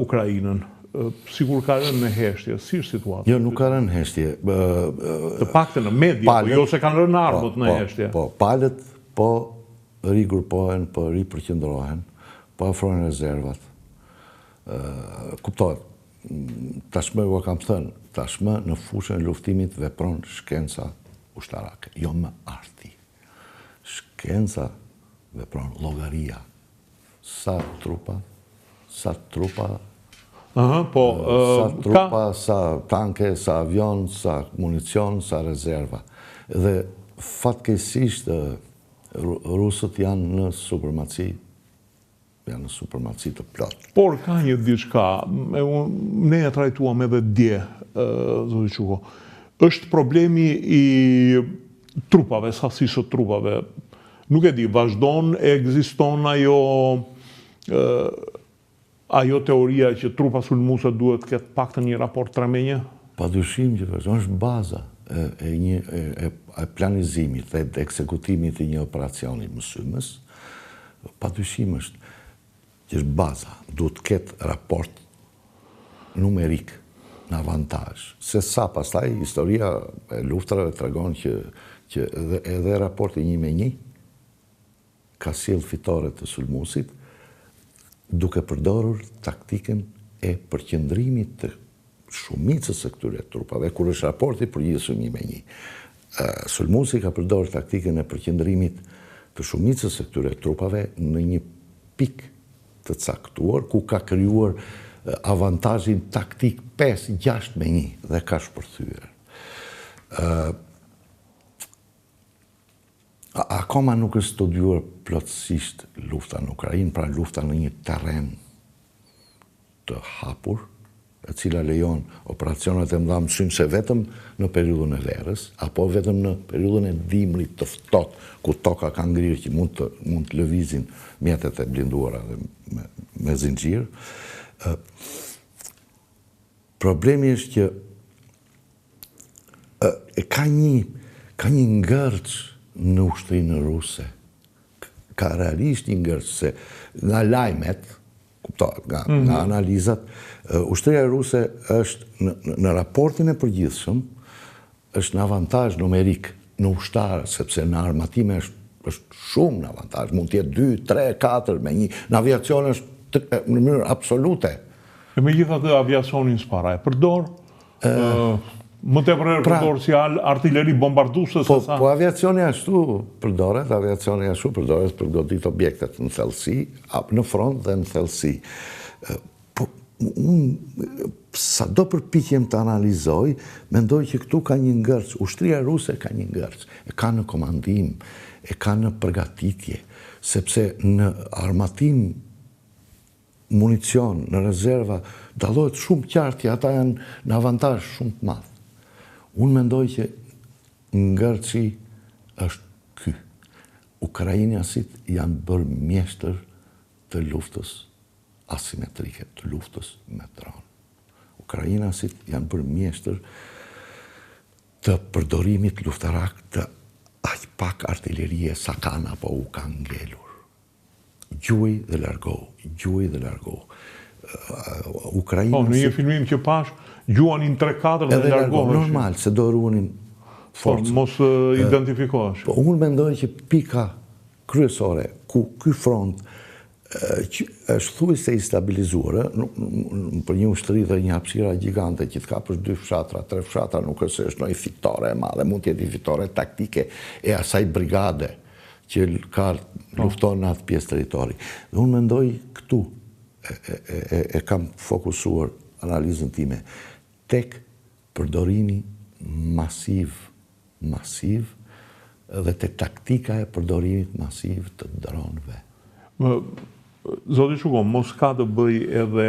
Ukrainën. Sigur ka rënë në heshtje, si është situata? Jo, nuk ka rënë heshtje. Të paktën në media, jo se kanë rënë armët në heshtje. Po, palët po rigrupohen, po ripërqendrohen, po afrojnë rezervat. Kuptohet, tashmë u kam thënë, tashmë në fushën e luftimit vepron shkenca ushtarake, jo më arti. Shkenca vepron llogaria. Sa trupa, sa trupa, sa tanke, sa avion, sa municion, sa rezerva. Dhe fatkeqësisht rusët janë në supremaci të plot. Por ka një diçka, ne e trajtuam edhe dje, zoti Quko. Është problemi i trupave, sasisë të trupave. Nuk e di, vazhdon, ekziston ajo teoria që trupa sulmuese duhet të ketë paktën një raport 3-1? Padyshim që vazhdon, është baza e planizimit dhe ekzekutimit të një operacioni mësymës. Padyshim është që është baza, duhet të ketë raport numerik në avantazh. Se sa pastaj historia e luftrave tregon që edhe raporti 1-1 ka sjell fitore të sulmuesit, duke përdorur taktikën e përqendrimit të shumicës së këtyre trupave, kur është raporti përgjithshëm 1-1. Sulmuesi ka përdorur taktikën e përqendrimit të shumicës së këtyre trupave në një pikë të caktuar, ku ka krijuar avantazhin taktik 5-6-1 dhe ka shpërthyer. Akoma nuk është studiuar plotësisht lufta në Ukrainë, pra lufta në një terren të hapur, e cila lejon operacionet e mëdha mësymse vetëm në periudhën e verës, apo vetëm në periudhën e dimrit të ftohtë, ku toka ka ngrirë që mund të lëvizin mjetet e blinduara dhe me zinxhir. Problemi është që ka një ngërç në ushtrinë ruse. Ka realisht një ngërç, se nga lajmet, kuptohet, nga analizat, ushtria ruse është në raportin e përgjithshëm, është në avantazh numerik në ushtarë, sepse në armatime është shumë në avantazh, mund të jetë 2, 3, 4 me 1, në aviacion është në mënyrë absolute. E megjithatë aviacionin s'para e përdor, më tepër përdor si artilleri bombarduese se sa. Po aviacioni ashtu përdoret për godit objektet në thellësi, në front dhe në thellësi. Po unë sado përpiqem të analizoj, mendoj që këtu ka një ngërç, ushtria ruse ka një ngërç, e ka në komandim, e ka në përgatitje, sepse në armatim, municion, në rezerva, dallohet shumë qartë, ata janë në avantazh shumë të madh. Unë mendoj që ngërçi është ky. Ukrainasit janë bërë mjeshtër të luftës asimetrike, të luftës me dron. Ukrainasit janë bërë mjeshtër të përdorimit luftarak të aq pak artillerie sa kanë apo u kanë ngelur. Gjuaj dhe largohu. Po, në një filmim që pash, gjuanin 3-4 dhe largohesh. Normal, se do ruanin forcë. Mos identifikohesh. Po, unë mendoj që pika kryesore, ku ky front është thuajse i stabilizuar, për një ushtri dhe një hapësira gjigante që të kapësh 2 fshatra, 3 fshatra, nuk është një fitore e madhe, mund të jetë fitore taktike e asaj brigade që ka lufton në atë pjesë territori. Dhe unë mendoj këtu, e kam fokusuar analizën time, tek përdorimi masiv dhe tek taktika e përdorimit masiv të dronëve. Zoti Quko, mos ka të bëj edhe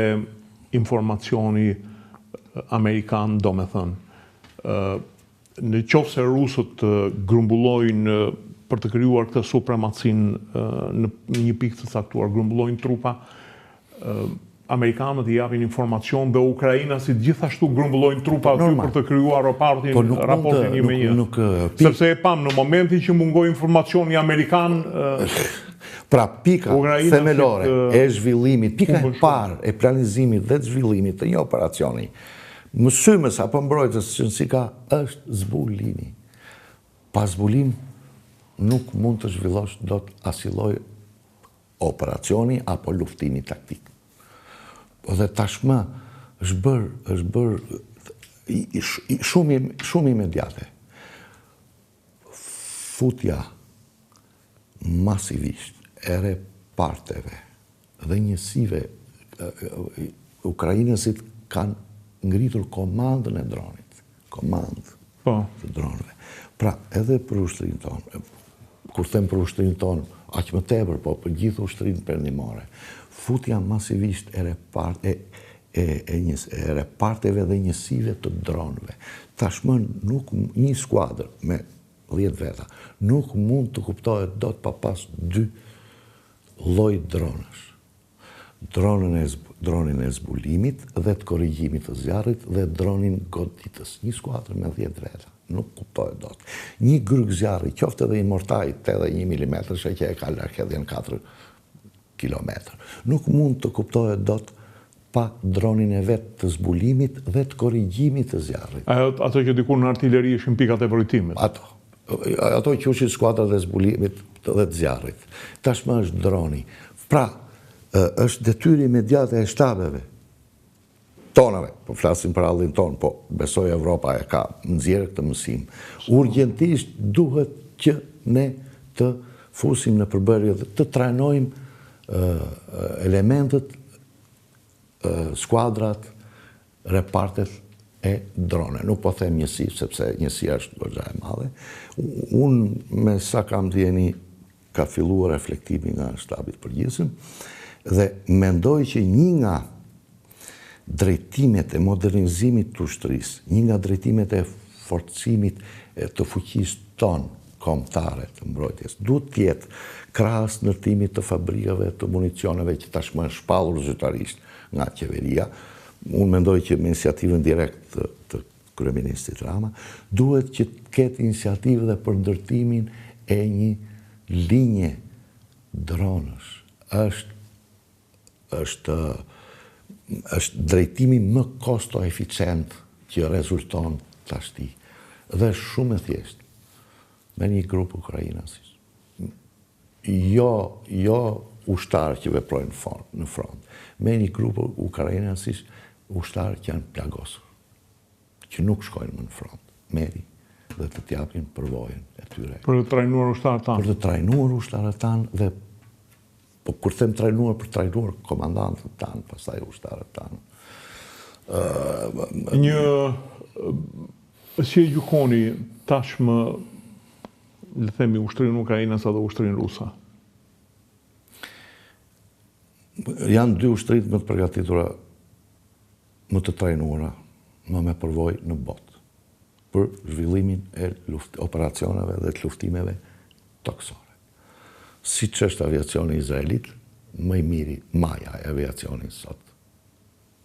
informacioni amerikan, do me thënë, në qoftë se rusët grumbullojnë për të krijuar këtë supremacin në një pikë të caktuar, grumbullojnë trupa, amerikanët i japin informacion dhe ukrainasit gjithashtu grumbullojnë trupa aty për të krijuar raportin 1-1. Sepse e pam në momentin që mungoi informacioni amerikan. Pra pika themelore e zhvillimit, pika e parë e planizimit dhe zhvillimit të një operacioni, mësymës apo mbrojtës që si ka është zbulimi. Pa zbulim nuk mund të zhvillosh do të asiloj operacioni apo luftimi taktik. Dhe tashmë është bërë shumë imediate. Futja masivisht e reparteve dhe njësive ukrainësit kanë ngritur komandën e dronit. Komandë të dronëve. Pra, edhe për ushtrinë tonë, kur them për ushtrinë tonë, aq më tepër, po për gjithë ushtrinë perëndimore, futja masivisht e reparteve dhe njësive të dronëve. Tashmë nuk një skuadër me 10 veta nuk mund të kuptohet do të pa pas 2 lloj dronësh. Dronin e zbulimit dhe të korrigjimit të zjarrit dhe dronin goditës. Një skuadër me 10 veta. Nuk kuptohet dot. Një gryk zjarri, qoftë edhe i mortaj 81 mm, që e ka largëdhjen 4 kilometër. Nuk mund të kuptohet dot pa dronin e vet të zbulimit dhe të korrigjimit të zjarrit. Ato që dikur në artilleri ishin pikat e përkujtimit. Ato që ushin skuadrat e zbulimit dhe të zjarrit. Tashmë është droni. Pra, është detyrë imediate e shtabeve tonave, po flasim për hallin ton, po besoj Evropa e ka nxjerrë këtë mësim. Urgjentisht duhet që ne të fusim në përbërje dhe të trajnojmë elementet, skuadrat, repartet e drone. Nuk po them njësi, sepse njësia është goxha e madhe. Unë me sa kam ndjeni ka filluar reflektimi nga shtabi i përgjithshëm dhe mendoj që një nga drejtimet e modernizimit të ushtrisë, një nga drejtimet e forcimit të fuqisë tonë kombëtare të mbrojtjes, duhet të jetë krahas ndërtimit të fabrikave të municioneve që tashmë është shpallur zyrtarisht nga qeveria. Unë mendoj që me iniciativën direkt të kryeministit Rama, duhet që të ketë iniciativë dhe për ndërtimin e një linje dronësh. Është drejtimi më kosto eficient që rezulton tashti. Dhe shumë e thjeshtë me një grup ukrainasisht. Jo ushtarë që veprojnë në front, me një grup ukrainasisht ushtarë që janë plagosur, që nuk shkojnë më në front, meri dhe të t'japin përvojën e tyre. Për të trajnuar ushtarët tanë. Për të trajnuar ushtarët tanë dhe po kur them trajnuar për trajnuar komandantët tanë, pastaj ushtarët tanë. Si e gjykoni tashmë, le themi, ushtrinë ukrainase dhe ushtrinë ruse? Janë 2 ushtrit më të përgatitura, më të trajnuara, më me përvojë në botë për zhvillimin e operacioneve dhe të luftimeve toksore. Si që është aviacioni izraelit, më i miri maja e aviacioni sot.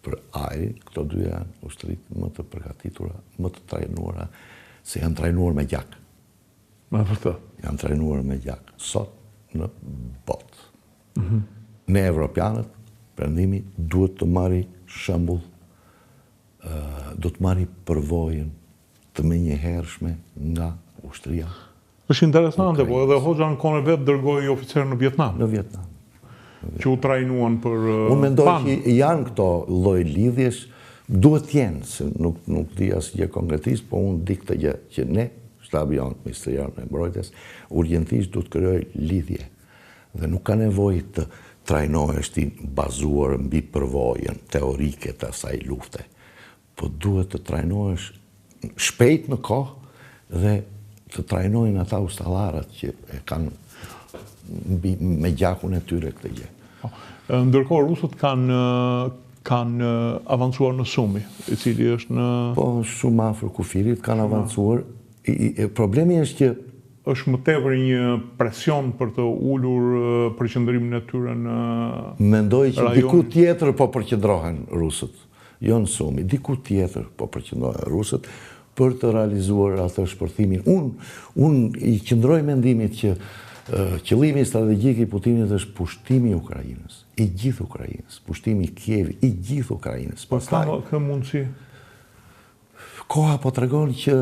Për ajrin, këto 2 janë ushtrit më të përgatitura, më të trajnuara, se janë trajnuar me gjak. Me vërtet. Janë trajnuar me gjak, sot në botë. Ne evropianët, perëndimi, duhet të marri shembull, duhet të marri përvojën të menjëhershme nga ushtria. Është interesante, po edhe Hoxha në kohën e vet dërgoi oficerë në Vietnam. Në Vietnam. Që u trajnuan për Unë mendoj që janë këto lloj lidhjesh, duhet t'jenë, se nuk di asgjë konkretisht, po unë di këtë gjë që ne, shtabi jonë ministerial me mbrojtjes, urgjentisht duhet krijoj lidhje. Dhe nuk ka nevojë të trajnohesh ti bazuar mbi përvojën teorike të asaj lufte, po duhet të trajnohesh shpejt në kohë dhe të trajnojnë ata ustallarët që e kanë me gjakun e tyre këtë gjë. Ndërkohë rusët kanë avancuar në Sumi, i cili është në... Po, shumë afër kufirit kanë avancuar. Problemi është që është më tepër një presion për të ulur përqendrimin e tyre në mendoj që diku tjetër po përqendrohen rusët, jo në Sumi, diku tjetër po përqendrohen rusët për të realizuar atë shpërthimin. Unë i qëndroj mendimit që Qëllimi strategjik i Putinit është pushtimi i Ukrainës, i gjithë Ukrainës, pushtimi i Kievit, i gjithë Ukrainës. Po ka mundësi? Koha po tregon që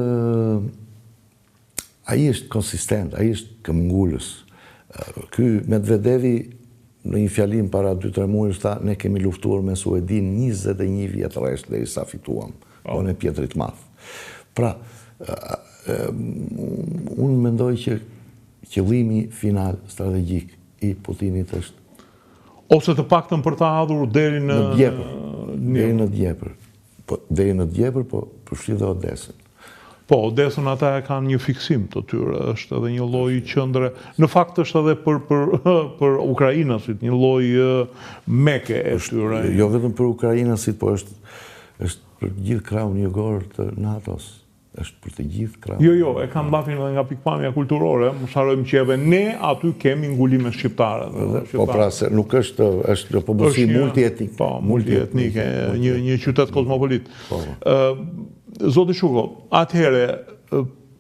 ai është konsistent, ai është këmbgulës. Ky Medvedevi në një fjalim para 2-3 muajsh tha, ne kemi luftuar me Suedin 21 vjet rresht derisa fituam. Në Pjetrit Madh. Pra, unë mendoj që qëllimi final strategjik i Putinit është ose të paktën për ta ardhur deri në Djepër. Deri në Djepër, po përfshi dhe Odesën. Po, Odesën ata e kanë një fiksim të tyre, është edhe një lloj qendre. Në fakt është edhe për ukrainasit, një lloj meke e tyre. Jo vetëm për ukrainasit, po është për gjithë krahun jugor të NATO-s. Është për të gjithë krahun. Jo, e kam mbafin edhe nga pikpamja kulturore, më sharojmë që edhe ne aty kemi ngulime shqiptare. Po pra, se nuk është popullsi multietnik. Po, multietnike, një qytet kozmopolit. Zoti Shugo, atëherë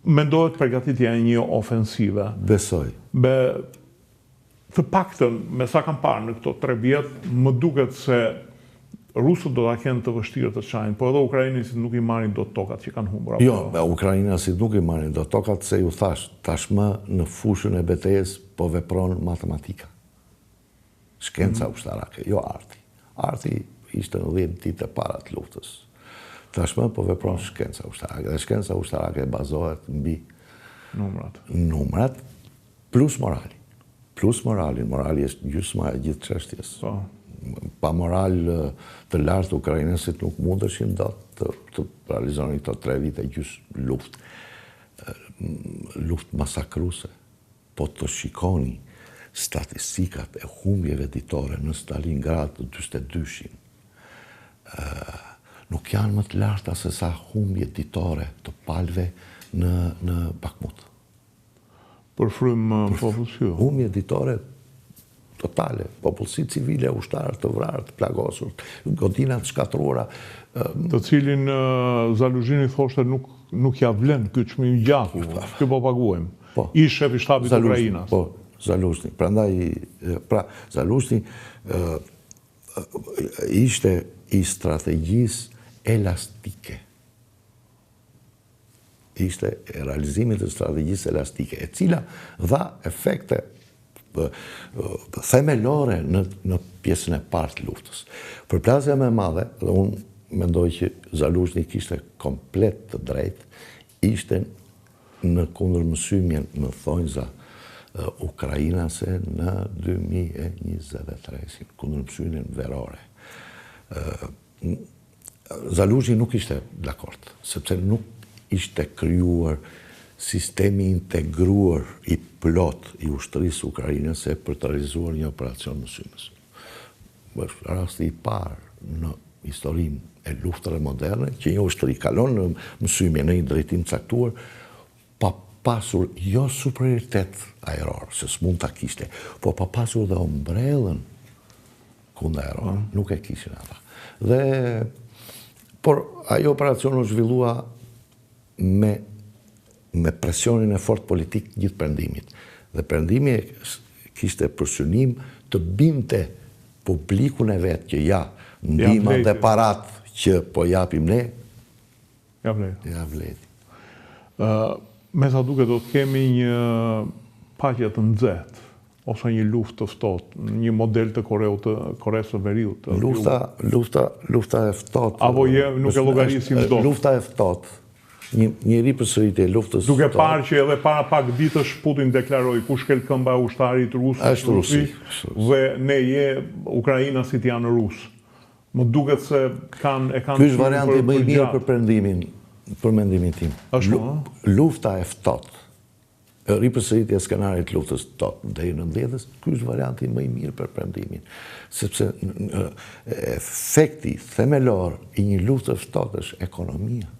mendohet përgatitja e një ofensive. Besoj. Të paktën, me sa kam parë në këto 3 vjet, më duket se rusët do ta kenë të vështirë të çajnë, po edhe ukrainasit nuk i marrin dot tokat që kanë humbur. Jo, ukrainasit nuk i marrin dot tokat, se ju thash, tashmë në fushën e betejës po vepron matematika. Shkenca ushtarake, jo arti. Arti ishte në 10 ditë para të luftës. Tashmë po vepron shkenca ushtarake, dhe shkenca ushtarake bazohet mbi numrat plus moralin. Plus moralin, morali është gjysma e gjithë çështjes. Pa moral të lartë ukrainasit nuk mundeshin dot të realizonin këto 3 vite gjys luftë. Luftë masakruese. Po të shikoni statistikat e humbjeve ditore në Stalingrad të 42-shin. Nuk janë më të larta se sa humbje ditore të palëve në Bakhmut. Për frymë popullsi. Humbje ditore totale, popullsi civile, ushtarë të vrarë, të plagosur, godinat shkatruara. Të cilin Zaluzhini thoshte nuk ja vlen ky çmim gjaku, kë po paguajmë. I shefi shtabit të Ukrainës. Po, Zaluzhni. Pra, Zaluzhni ishte i strategjisë elastike. Ishte realizimit të strategjisë elastike, e cila dha efekte themelore në pjesën e parë të luftës. Përplasja më e madhe, dhe unë mendoj që Zaluzhni kishte komplet të drejtë, ishte në kundërmësymjen në thonjza ukrainase në 2023, kundërmësymjen verore. Zaluzhni nuk ishte dakord, sepse nuk ishte krijuar sistemi integruar i plot i ushtrisë ukrainase për të realizuar një operacion mësymës. Është rasti i parë në historinë e luftëve moderne që një ushtri kalon në mësymje në një drejtim caktuar pa pasur jo superioritet ajror, se s'mund ta kishte, po pa pasur dhe ombrellën kundër ajror, nuk e kishin ata. Por ajo operacion u zhvillua me presionin e fort politik gjithë Perëndimit. Dhe Perëndimi kishte për synim të binte publikun e vetë që ja, ndihma dhe parat që po japim ne, ja vleti. Me sa duket do të kemi një paqe të nxehtë, ose një luftë të ftohtë, një model të Koreas së Veriut. Lufta e ftohtë. Apo nuk e llogarisim dot. Lufta e ftohtë. Një ripërsëritje luftës. Duke parë që edhe para pak ditësh Putin deklaroi ku shkel këmba ushtarit rus, është Rusi, dhe ne ukrainasit janë rus. Më duket se kanë Ky është varianti më i mirë për Perëndimin, për mendimin tim. Lufta e ftohtë. Ripërsëritja e skenarit të luftës deri në mbledhjes, ky është varianti më i mirë për Perëndimin, sepse efekti themelor i një lufte ftohtë është ekonomia.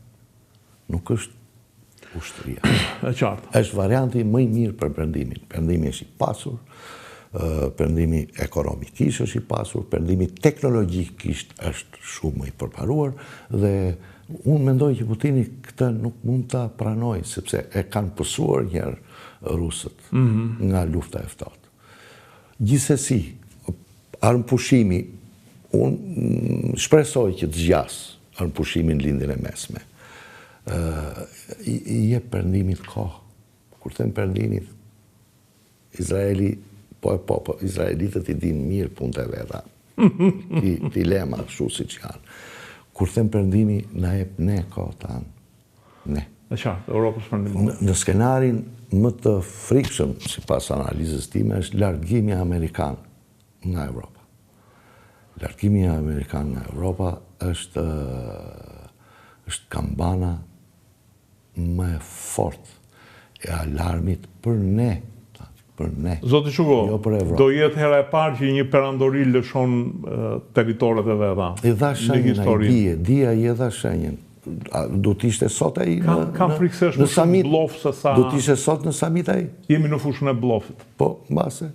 Nuk është ushtria. E qartë. Është varianti më i mirë për Perëndimin. Perëndimi është i pasur, Perëndimi ekonomikisht është i pasur, Perëndimi teknologjikisht është shumë i përparuar dhe unë mendoj që Putini këtë nuk mund ta pranojë sepse e kanë pësuar njëherë rusët nga lufta e ftohtë. Gjithsesi, armëpushimi, unë shpresoj që të zgjas armëpushimin lindjen e mesme. I jep perëndimit kohë. Kur them perëndimit, Izraeli, izraelitët i dinë mirë punët e veta. Dilema, kështu siç janë. Kur them perëndimi, na jep ne kohë tanë. Ne. E qartë, Europës perëndimore. Në skenarin më të frikshëm, sipas analizës time, është largimi amerikan nga Europa. Largimi amerikan nga Europa është kambana më e fortë e alarmit për ne. Zoti Shugo, jo për Evropë. do jetë hera e parë që një perandori lëshon territoret e veta. I dha shenjën ai dia i dha shenjën. Do t'ishte sot ai Kam frikë se është më shumë blluf se sa... Do t'ishte sot në summit ai? Jemi në fushën e bllofit. Po, mbase.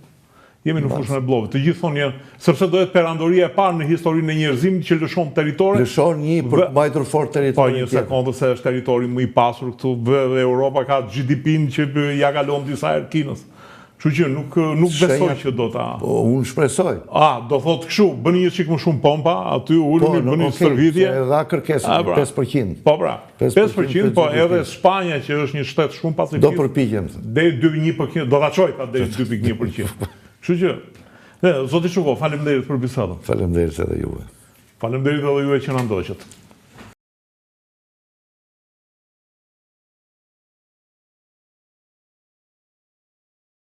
Jemi në fushën e bllofit. Të gjithë thonë janë, sepse do jetë perandoria e parë në historinë e njerëzimit që lëshon territoret. Lëshon një për të mbajtur fort territorin. Po, një sekondë se është territori më i pasur këtu, dhe Europa ka GDP-n që ja kalon disa herë Kinës. Kështu që nuk besoj që do ta... Unë shpresoj. Do thotë kështu, bëni një çik më shumë pompa, aty ulemi, bëni një stërvitje. Dha kërkesën 5%. Po pra, 5%, po edhe Spanja që është një shtet shumë pacifist. Do përpiqem. Deri 2.1%, do ta çoj ta deri 2.1%. Kështu që, zoti Shugo, faleminderit për bisedën. Faleminderit edhe juve. Faleminderit edhe juve që na ndoqët.